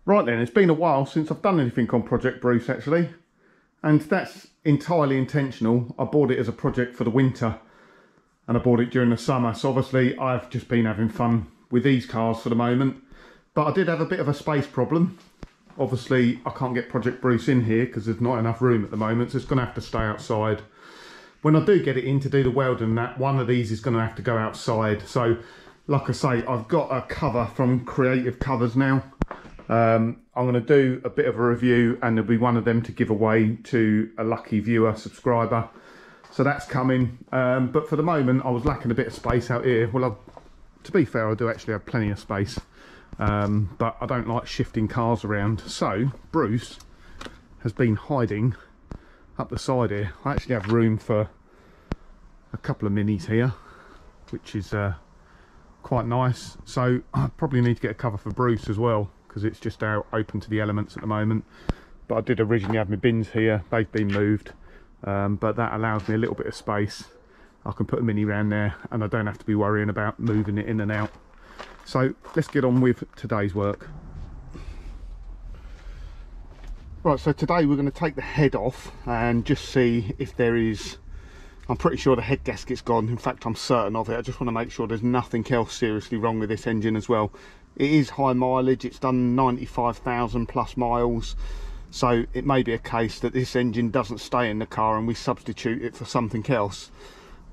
Right then, it's been a while since I've done anything on Project Bruce actually, and that's entirely intentional. I bought it as a project for the winter and I bought it during the summer, so obviously I've just been having fun with these cars for the moment. But I did have a bit of a space problem. Obviously I can't get Project Bruce in here because there's not enough room at the moment, so it's going to have to stay outside. When I do get it in to do the welding and that, one of these is going to have to go outside. So like I say, I've got a cover from Creative Covers now. I'm going to do a bit of a review and there'll be one of them to give away to a lucky viewer, subscriber. So that's coming. But for the moment I was lacking a bit of space out here. Well, to be fair, I do actually have plenty of space. But I don't like shifting cars around. So Bruce has been hiding up the side here. I actually have room for a couple of minis here, which is quite nice. So I probably need to get a cover for Bruce as well, because it's just out open to the elements at the moment. But I did originally have my bins here, they've been moved, but that allows me a little bit of space. I can put a mini around there and I don't have to be worrying about moving it in and out. So let's get on with today's work. Right, so today we're going to take the head off and just see if there is, I'm pretty sure the head gasket's gone. In fact, I'm certain of it. I just want to make sure there's nothing else seriously wrong with this engine as well. It is high mileage, it's done 95,000 plus miles, so it may be a case that this engine doesn't stay in the car and we substitute it for something else.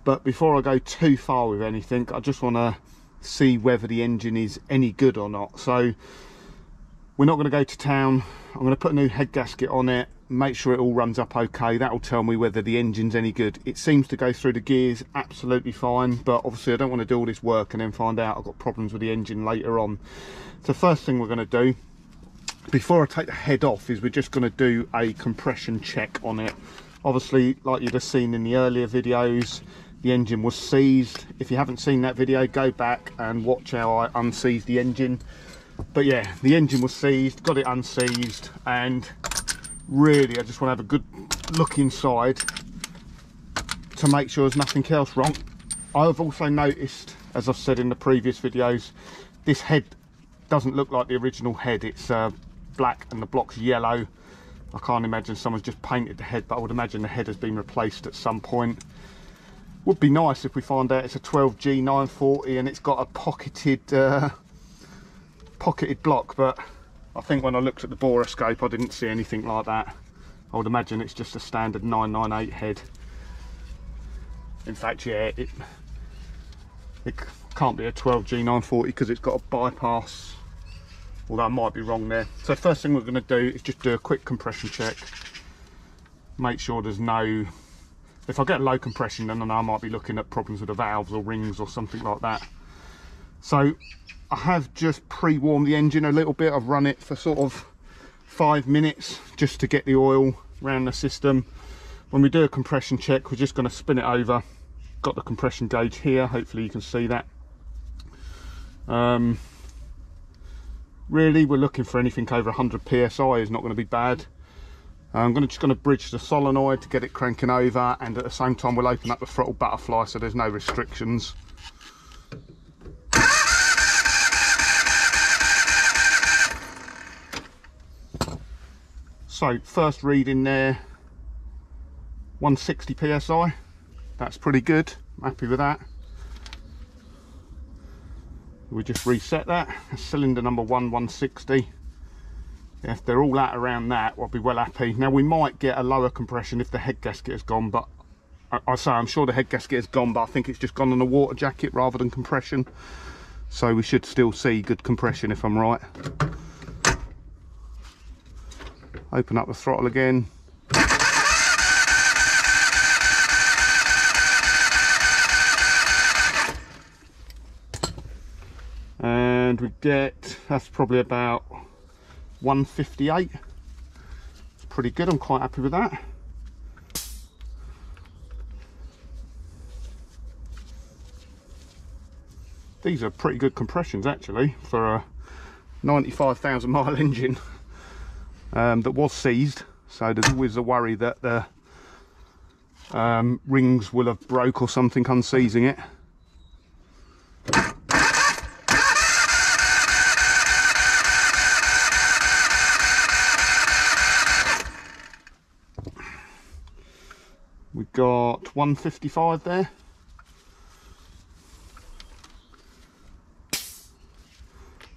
But before I go too far with anything, I just want to see whether the engine is any good or not. So we're not going to go to town. I'm going to put a new head gasket on it, make sure it all runs up okay. That will tell me whether the engine's any good. It seems to go through the gears absolutely fine, but obviously I don't want to do all this work and then find out I've got problems with the engine later on. So first thing we're going to do before I take the head off is we're just going to do a compression check on it. Obviously, like you'd have seen in the earlier videos, the engine was seized. If you haven't seen that video, go back and watch how I unseized the engine. But yeah, the engine was seized, got it unseized, and really I just want to have a good look inside to make sure there's nothing else wrong. I've also noticed, as I've said in the previous videos, this head doesn't look like the original head. It's black and the block's yellow. I can't imagine someone's just painted the head, but I would imagine the head has been replaced at some point. Would be nice if we find out it's a 12G 940 and it's got a pocketed block, but I think when I looked at the borescope I didn't see anything like that. I would imagine it's just a standard 998 head. In fact, yeah, it can't be a 12G 940 because it's got a bypass, although I might be wrong there. So first thing we're going to do is just do a quick compression check, make sure there's no, if I get low compression then I know I might be looking at problems with the valves or rings or something like that. So I have just pre-warmed the engine a little bit. I've run it for sort of 5 minutes just to get the oil around the system. When we do a compression check, we're just going to spin it over. Got the compression gauge here, hopefully you can see that. Really we're looking for anything over 100 psi is not going to be bad. I'm just going to bridge the solenoid to get it cranking over, and at the same time we'll open up the throttle butterfly so there's no restrictions. So first reading there, 160 psi. That's pretty good, I'm happy with that. We just reset that. Cylinder number 160. Yeah, if they're all at around that, I'll be well happy. Now we might get a lower compression if the head gasket has gone, but I'm sure the head gasket has gone, but I think it's just gone on a water jacket rather than compression. So we should still see good compression if I'm right. Open up the throttle again. And we get, that's probably about 158. It's pretty good, I'm quite happy with that. These are pretty good compressions actually for a 95,000 mile engine that was seized, so there's always a worry that the rings will have broke or something unseizing it. 155 there.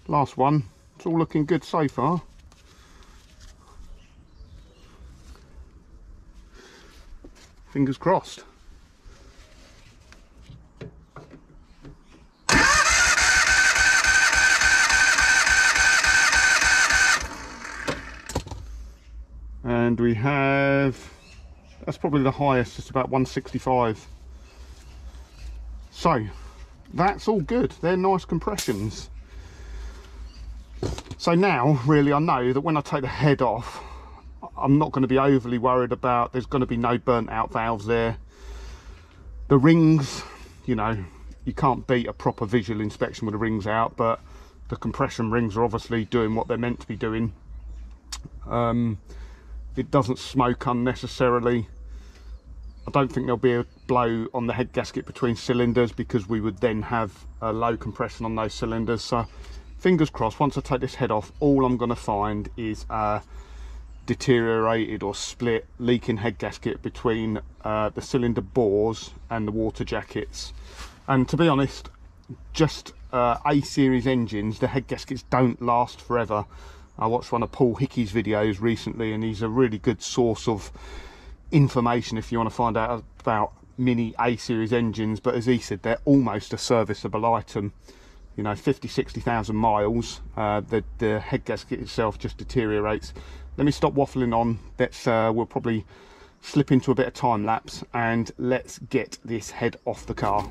Last one. It's all looking good so far. Fingers crossed. And we have, that's probably the highest, it's about 165. So that's all good. They're nice compressions. So now really I know that when I take the head off, I'm not going to be overly worried about, there's going to be no burnt out valves there. The rings, you know, you can't beat a proper visual inspection with the rings out, but the compression rings are obviously doing what they're meant to be doing. It doesn't smoke unnecessarily. I don't think there'll be a blow on the head gasket between cylinders, because we would then have a low compression on those cylinders. So fingers crossed, once I take this head off, all I'm going to find is a deteriorated or split leaking head gasket between the cylinder bores and the water jackets. And to be honest, just A series engines, the head gaskets don't last forever. I watched one of Paul Hickey's videos recently, and he's a really good source of information if you want to find out about mini A series engines. But as he said, they're almost a serviceable item. You know, 50-60,000 miles, the head gasket itself just deteriorates. Let me stop waffling on. Let's we'll probably slip into a bit of time lapse, and let's get this head off the car.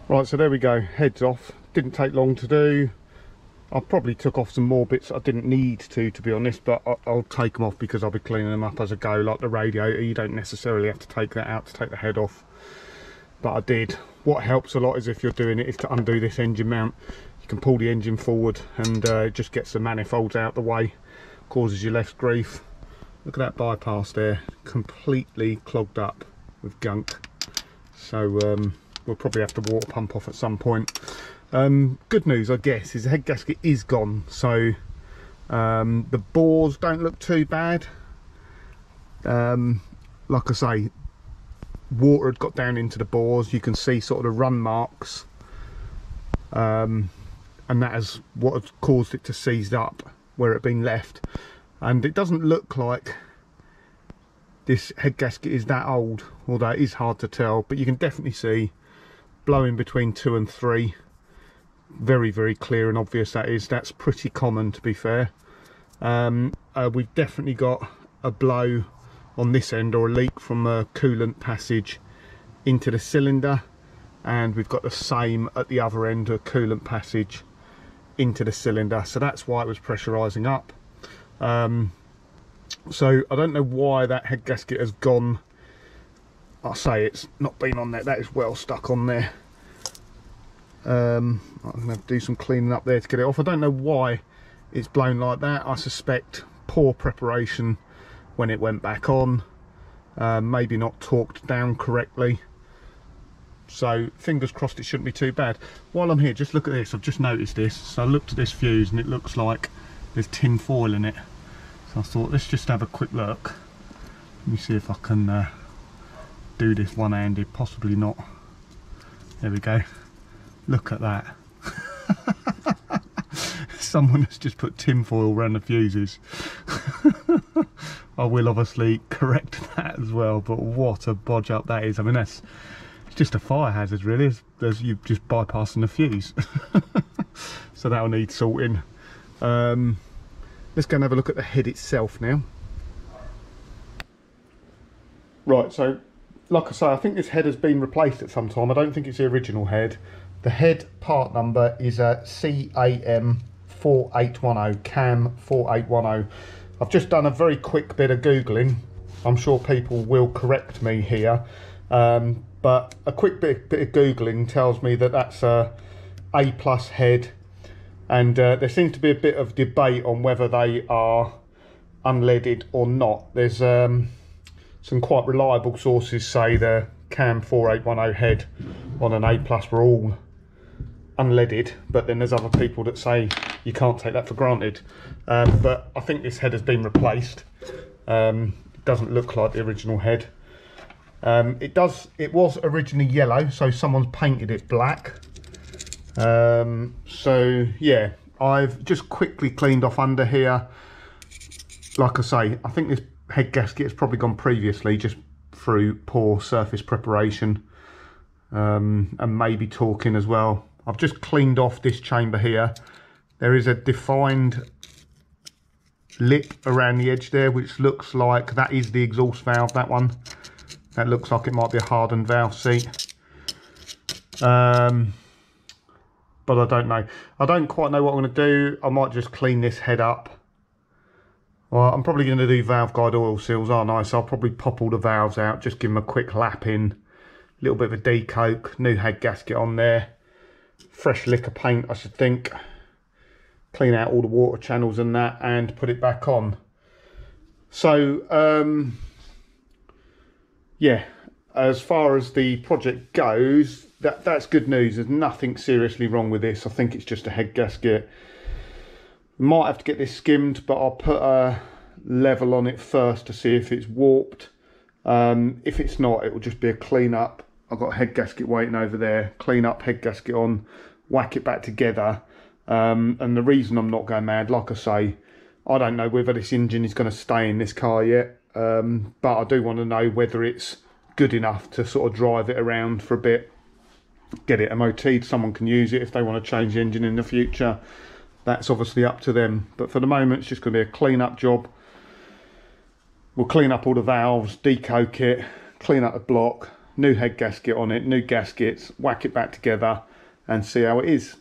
Right, so there we go, heads off. Didn't take long to do. I probably took off some more bits I didn't need to be honest, but I'll take them off because I'll be cleaning them up as I go. Like the radiator, you don't necessarily have to take that out to take the head off, but I did. What helps a lot is if you're doing it is to undo this engine mount. You can pull the engine forward and it just gets the manifolds out the way, causes you less grief. Look at that bypass there, completely clogged up with gunk. So we'll probably have to water pump off at some point. Good news, I guess, is the head gasket is gone, so the bores don't look too bad. Like I say, water had got down into the bores. You can see sort of the run marks, and and that is what has caused it to seize up where it had been left. And it doesn't look like this head gasket is that old, although it is hard to tell, but you can definitely see blowing between 2 and 3. Very, very clear and obvious that is. That's pretty common, to be fair. We've definitely got a blow on this end, or a leak from a coolant passage into the cylinder, and we've got the same at the other end, a coolant passage into the cylinder, so that's why it was pressurizing up. So I don't know why that head gasket has gone. I say it's not been on there, that is well stuck on there. I'm going to have to do some cleaning up there to get it off. I don't know why it's blown like that. I suspect poor preparation when it went back on, maybe not torqued down correctly. So fingers crossed it shouldn't be too bad. While I'm here, just look at this. I've just noticed this. So I looked at this fuse and it looks like there's tin foil in it. So I thought, let's just have a quick look. Let me see if I can do this one-handed, possibly not. There we go. Look at that. Someone has just put tin foil around the fuses. I will obviously correct that as well, but what a bodge up that is. I mean, it's just a fire hazard really, as you've just bypassing the fuse. So that'll need sorting. Let's go and have a look at the head itself now. Right, so like I say, I think this head has been replaced at some time. I don't think it's the original head. The head part number is a CAM 4810, CAM 4810. I've just done a very quick bit of Googling. I'm sure people will correct me here. But a quick bit of Googling tells me that that's a A+ head. And there seems to be a bit of debate on whether they are unleaded or not. There's some quite reliable sources say the CAM 4810 head on an A+ were all unleaded, but then there's other people that say you can't take that for granted. But I think this head has been replaced. It doesn't look like the original head. It was originally yellow, so someone's painted it black. So yeah, I've just quickly cleaned off under here. Like I say, I think this head gasket has probably gone previously just through poor surface preparation, and maybe torquing as well. I've just cleaned off this chamber here. There is a defined lip around the edge there, which looks like that is the exhaust valve, that one. That looks like it might be a hardened valve seat. But I don't know. I don't quite know what I'm going to do. I might just clean this head up. Well, I'm probably going to do valve guide oil seals, aren't I? So I'll probably pop all the valves out, just give them a quick lap in. A little bit of a decoke, new head gasket on there. Fresh lick of paint, I should think. Clean out all the water channels and that, and put it back on. So, yeah, as far as the project goes, that's good news. There's nothing seriously wrong with this. I think it's just a head gasket. Might have to get this skimmed, but I'll put a level on it first to see if it's warped. If it's not, it will just be a clean up. I've got a head gasket waiting over there. Clean up, head gasket on, whack it back together. And the reason I'm not going mad, like I say, I don't know whether this engine is going to stay in this car yet. But I do want to know whether it's good enough to sort of drive it around for a bit. Get it MOT'd, someone can use it if they want to change the engine in the future. That's obviously up to them. But for the moment, it's just going to be a clean up job. We'll clean up all the valves, decoke it, clean up the block, new head gasket on it, new gaskets, whack it back together and see how it is.